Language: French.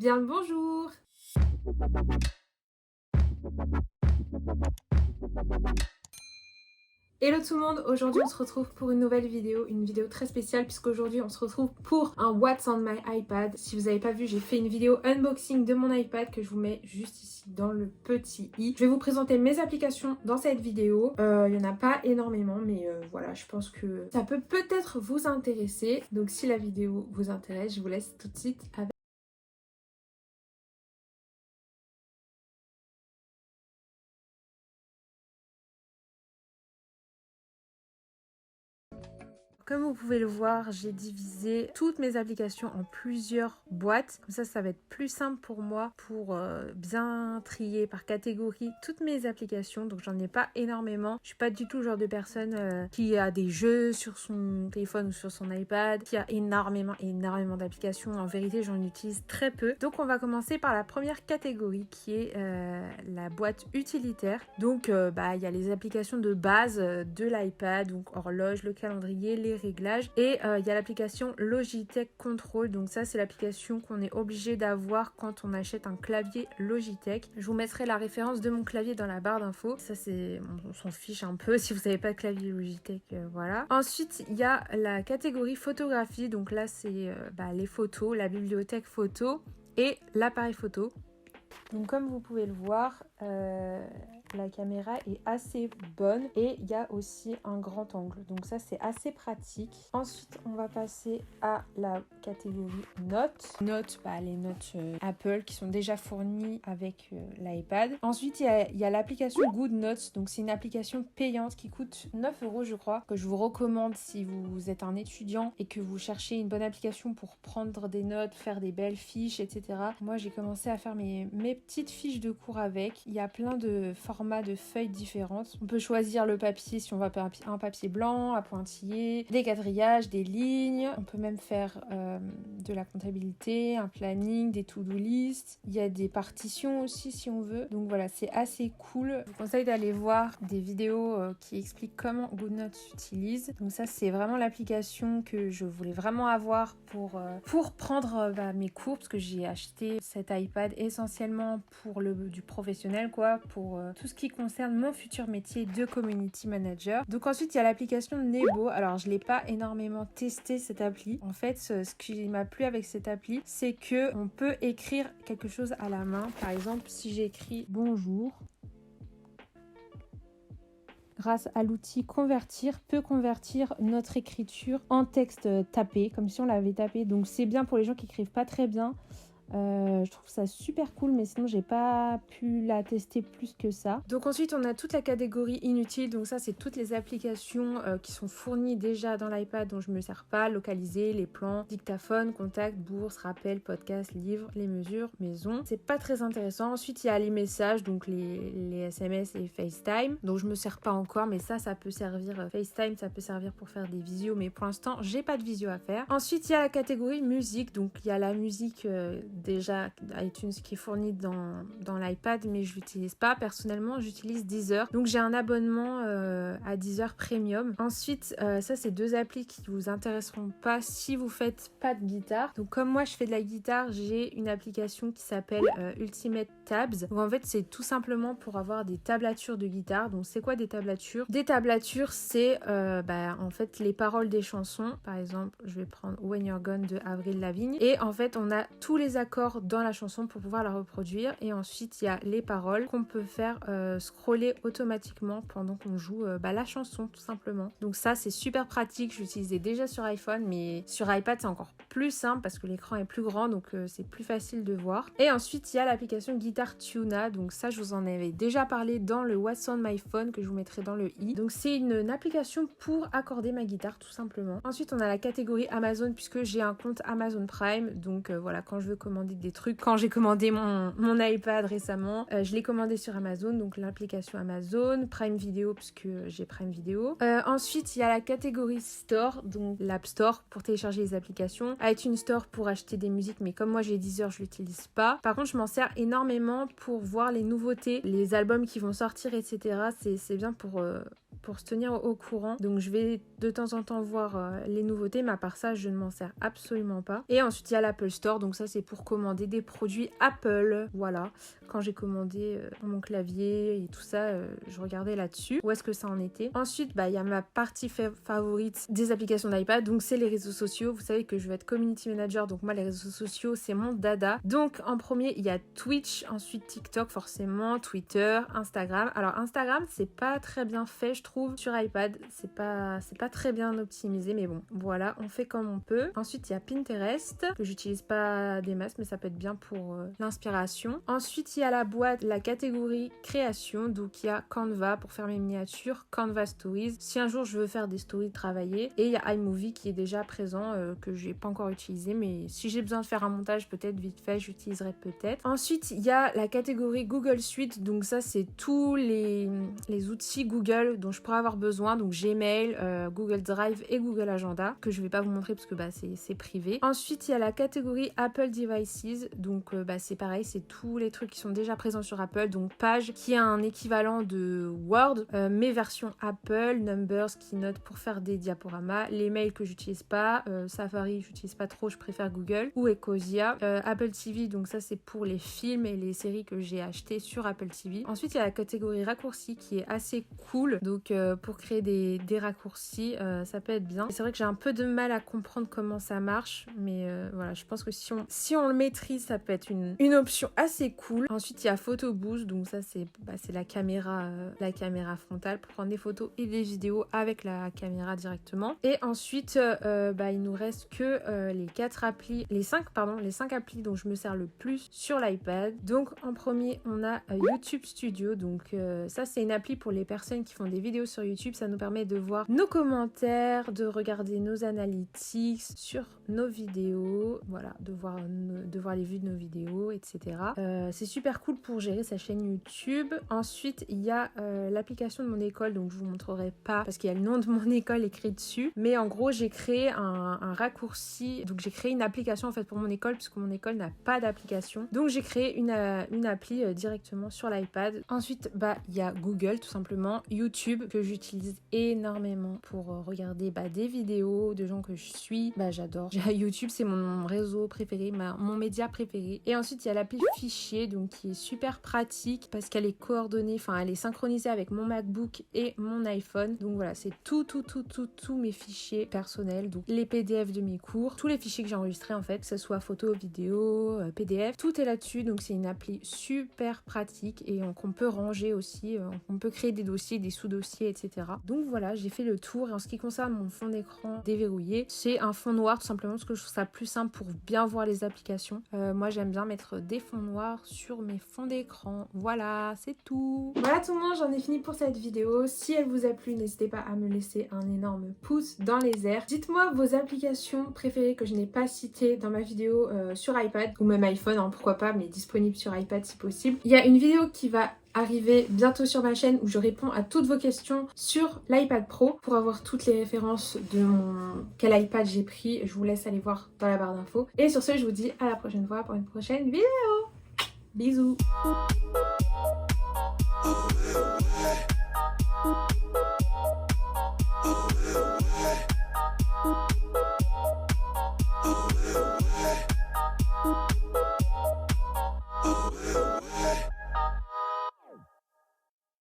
Bien le bonjour! Hello tout le monde, aujourd'hui on se retrouve pour une nouvelle vidéo, une vidéo très spéciale puisqu'aujourd'hui on se retrouve pour un What's on my iPad. Si vous n'avez pas vu, j'ai fait une vidéo unboxing de mon iPad que je vous mets juste ici dans le petit i. Je vais vous présenter mes applications dans cette vidéo. Il n'y en a pas énormément mais voilà, je pense que ça peut peut-être vous intéresser. Donc si la vidéo vous intéresse, je vous laisse tout de suite avec. Comme vous pouvez le voir, j'ai divisé toutes mes applications en plusieurs boîtes. Comme ça va être plus simple pour moi pour bien trier par catégorie toutes mes applications. Donc j'en ai pas énormément. Je suis pas du tout le genre de personne qui a des jeux sur son téléphone ou sur son iPad, qui a énormément d'applications. En vérité, j'en utilise très peu. Donc on va commencer par la première catégorie qui est la boîte utilitaire. Donc il y a les applications de base de l'iPad, donc horloge, le calendrier, les réglages, et il y a l'application Logitech Control. Donc ça, c'est l'application qu'on est obligé d'avoir quand on achète un clavier Logitech. Je vous mettrai la référence de mon clavier dans la barre d'infos. Ça, c'est, on s'en fiche un peu si vous n'avez pas de clavier Logitech, voilà. Ensuite, il y a la catégorie photographie. Donc là, c'est les photos, la bibliothèque photo et l'appareil photo. Donc comme vous pouvez le voir, la caméra est assez bonne et il y a aussi un grand angle. Donc ça, c'est assez pratique. Ensuite, on va passer à la catégorie notes. Notes, les notes Apple qui sont déjà fournies avec l'iPad. Ensuite, il y a l'application Good Notes. Donc c'est une application payante qui coûte 9 € je crois, que je vous recommande si vous êtes un étudiant et que vous cherchez une bonne application pour prendre des notes, faire des belles fiches, etc. Moi, j'ai commencé à faire mes petites fiches de cours avec. Il y a plein de formats de feuilles différentes. On peut choisir le papier si on va faire un papier blanc, à pointillés, des quadrillages, des lignes. On peut même faire de la comptabilité, un planning, des to-do list. Il y a des partitions aussi si on veut. Donc voilà, c'est assez cool. Je vous conseille d'aller voir des vidéos qui expliquent comment GoodNotes s'utilise. Donc ça, c'est vraiment l'application que je voulais vraiment avoir pour prendre mes cours, parce que j'ai acheté cet iPad essentiellement pour du professionnel, quoi, pour tout ce qui concerne mon futur métier de community manager. Donc ensuite, il y a l'application Nebo. Alors, je l'ai pas énormément testé cette appli. En fait, ce qui m'a plu avec cette appli, c'est que on peut écrire quelque chose à la main. Par exemple, si j'écris bonjour, grâce à l'outil Convertir, peut convertir notre écriture en texte tapé, comme si on l'avait tapé. Donc c'est bien pour les gens qui écrivent pas très bien. Je trouve ça super cool, mais sinon j'ai pas pu la tester plus que ça. Donc ensuite on a toute la catégorie inutile. Donc ça, c'est toutes les applications qui sont fournies déjà dans l'iPad dont je me sers pas. Localiser, les plans, dictaphone, contact, bourse, rappel, podcast, livre, les mesures, maison. C'est pas très intéressant. Ensuite il y a les messages, donc les SMS et FaceTime, donc je me sers pas encore, mais ça peut servir. FaceTime, ça peut servir pour faire des visios, mais pour l'instant j'ai pas de visio à faire. Ensuite il y a la catégorie musique. Donc il y a la musique déjà iTunes qui est fourni dans l'iPad, mais je l'utilise pas. Personnellement, j'utilise Deezer. Donc j'ai un abonnement à Deezer Premium. Ensuite, ça, c'est deux applis qui vous intéresseront pas si vous faites pas de guitare. Donc comme moi je fais de la guitare, j'ai une application qui s'appelle Ultimate Tabs. Donc en fait, c'est tout simplement pour avoir des tablatures de guitare. Donc c'est quoi des tablatures? Des tablatures, c'est en fait les paroles des chansons. Par exemple, je vais prendre When You're Gone de Avril Lavigne. Et en fait, on a tous les accords dans la chanson pour pouvoir la reproduire, et ensuite il y a les paroles qu'on peut faire scroller automatiquement pendant qu'on joue la chanson, tout simplement. Donc ça, c'est super pratique. J'utilisais déjà sur iPhone, mais sur iPad c'est encore plus simple parce que l'écran est plus grand, donc c'est plus facile de voir. Et ensuite il y a l'application Guitar Tuna. Donc ça, je vous en avais déjà parlé dans le What's on my phone que je vous mettrai dans le i. Donc c'est une application pour accorder ma guitare, tout simplement. Ensuite on a la catégorie Amazon, puisque j'ai un compte Amazon Prime. Donc voilà, quand je veux commander des trucs, quand j'ai commandé mon iPad récemment, je l'ai commandé sur Amazon, donc l'application Amazon Prime Video, puisque j'ai Prime Video. Ensuite il y a la catégorie Store, donc l'App Store pour télécharger les applications, iTunes Store pour acheter des musiques, mais comme moi j'ai Deezer, je l'utilise pas. Par contre, je m'en sers énormément pour voir les nouveautés, les albums qui vont sortir, etc. C'est bien pour se tenir au courant. Donc je vais de temps en temps voir les nouveautés, mais à part ça, je ne m'en sers absolument pas. Et ensuite, il y a l'Apple Store. Donc ça, c'est pour commander des produits Apple. Voilà. Quand j'ai commandé mon clavier et tout ça, je regardais là-dessus. Où est-ce que ça en était? Ensuite, il y a ma partie favorite des applications d'iPad. Donc c'est les réseaux sociaux. Vous savez que je vais être community manager. Donc moi, les réseaux sociaux, c'est mon dada. Donc en premier, il y a Twitch. Ensuite, TikTok, forcément. Twitter, Instagram. Alors Instagram, c'est pas très bien fait, je trouve, sur iPad. C'est pas très bien optimisé, mais bon, voilà, on fait comme on peut. Ensuite, il y a Pinterest, que j'utilise pas des masses, mais ça peut être bien pour l'inspiration. Ensuite, il y a la boîte, la catégorie création, donc il y a Canva pour faire mes miniatures, Canva Stories, si un jour je veux faire des stories travaillées, et il y a iMovie qui est déjà présent, que j'ai pas encore utilisé, mais si j'ai besoin de faire un montage peut-être vite fait, j'utiliserai peut-être. Ensuite, il y a la catégorie Google Suite, donc ça c'est tous les outils Google dont je pourrais avoir besoin, donc Gmail, Google Drive et Google Agenda, que je vais pas vous montrer parce que c'est privé. Ensuite, il y a la catégorie Apple Devices, donc c'est pareil, c'est tous les trucs qui sont déjà présents sur Apple, donc Page qui a un équivalent de Word, mes versions Apple, Numbers, Keynote pour faire des diaporamas, les mails que j'utilise pas, Safari j'utilise pas trop, je préfère Google, ou Ecosia, Apple TV, donc ça c'est pour les films et les séries que j'ai achetées sur Apple TV. Ensuite, il y a la catégorie raccourcis qui est assez cool, donc pour créer des raccourcis, ça peut être bien. C'est vrai que j'ai un peu de mal à comprendre comment ça marche, mais voilà, je pense que si on le maîtrise, ça peut être une option assez cool. Ensuite, il y a Photo Boost, donc ça c'est la caméra frontale pour prendre des photos et des vidéos avec la caméra directement. Et ensuite, il nous reste que les 5 applis dont je me sers le plus sur l'iPad. Donc en premier, on a YouTube Studio, donc ça c'est une appli pour les personnes qui font des vidéos sur YouTube. Ça nous permet de voir nos commentaires, de regarder nos analytics sur nos vidéos, voilà, de voir les vues de nos vidéos, etc. C'est super cool pour gérer sa chaîne YouTube. Ensuite, il y a l'application de mon école, donc je vous montrerai pas parce qu'il y a le nom de mon école écrit dessus. Mais en gros, j'ai créé un raccourci, donc j'ai créé une application en fait pour mon école puisque mon école n'a pas d'application. Donc j'ai créé une appli directement sur l'iPad. Ensuite, il y a Google tout simplement, YouTube que j'utilise énormément pour regarder des vidéos de gens que je suis. J'adore. YouTube, c'est mon réseau préféré, mon média préféré. Et ensuite, il y a l'appli Fichier, donc qui est super pratique parce qu'elle est coordonnée, elle est synchronisée avec mon MacBook et mon iPhone. Donc voilà, c'est tous mes fichiers personnels, donc les PDF de mes cours, tous les fichiers que j'ai enregistrés en fait, que ce soit photo, vidéo, PDF, tout est là-dessus. Donc c'est une appli super pratique et qu'on peut ranger aussi, on peut créer des dossiers, des sous-dossiers, etc. Donc voilà, j'ai fait le tour. Et en ce qui concerne mon fond d'écran déverrouillé, c'est un fond noir tout simplement parce que je trouve ça plus simple pour bien voir les applications. Moi j'aime bien mettre des fonds noirs sur mes fonds d'écran. Voilà, c'est tout. Voilà tout le monde, j'en ai fini pour cette vidéo. Si elle vous a plu, n'hésitez pas à me laisser un énorme pouce dans les airs. Dites-moi vos applications préférées que je n'ai pas citées dans ma vidéo sur iPad ou même iPhone, pourquoi pas, mais disponible sur iPad si possible. Il y a une vidéo qui va arriver bientôt sur ma chaîne où je réponds à toutes vos questions sur l'iPad Pro. Pour avoir toutes les références de quel iPad j'ai pris, je vous laisse aller voir dans la barre d'infos. Et sur ce, je vous dis à la prochaine fois pour une prochaine vidéo. Bisous.